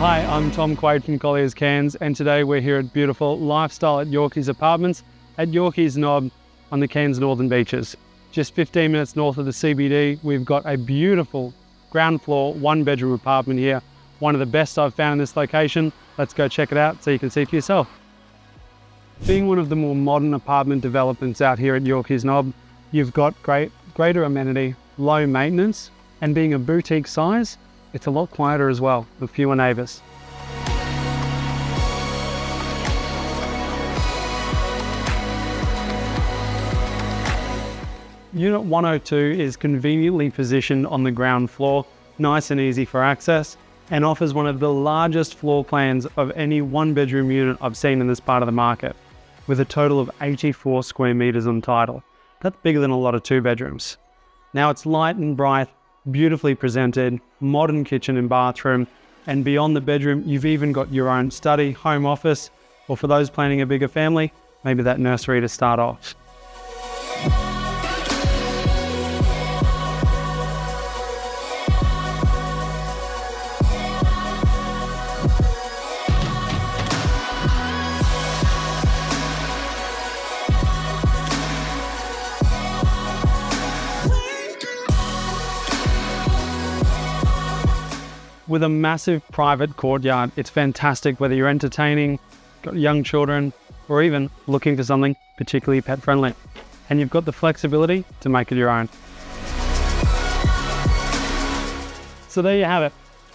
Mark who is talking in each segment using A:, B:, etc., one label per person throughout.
A: Hi, I'm Tom Quaid from Colliers Cairns, and today we're here at beautiful Lifestyle at Yorkeys Apartments at Yorkeys Knob on the Cairns Northern Beaches. Just 15 minutes north of the CBD, we've got a beautiful ground floor, one bedroom apartment here. One of the best I've found in this location. Let's go check it out so you can see for yourself. Being one of the more modern apartment developments out here at Yorkeys Knob, you've got greater amenity, low maintenance, and being a boutique size, it's a lot quieter as well, with fewer neighbours. Unit 102 is conveniently positioned on the ground floor, nice and easy for access, and offers one of the largest floor plans of any one bedroom unit I've seen in this part of the market, with a total of 84 square metres on title. That's bigger than a lot of two bedrooms. Now it's light and bright, beautifully presented, modern kitchen and bathroom, and beyond the bedroom, you've even got your own study, home office, or for those planning a bigger family, maybe that nursery to start off. With a massive private courtyard, it's fantastic whether you're entertaining, got young children, or even looking for something particularly pet friendly. And you've got the flexibility to make it your own. So there you have it.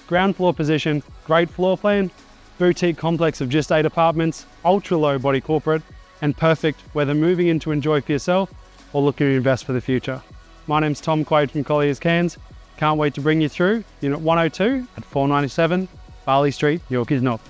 A: Ground floor position, great floor plan, boutique complex of just 8 apartments, ultra low body corporate, and perfect whether moving in to enjoy for yourself or looking to invest for the future. My name's Tom Quaid from Colliers Cairns. Can't wait to bring you through Unit 102 at 497 Varley Street, Yorkeys Knob.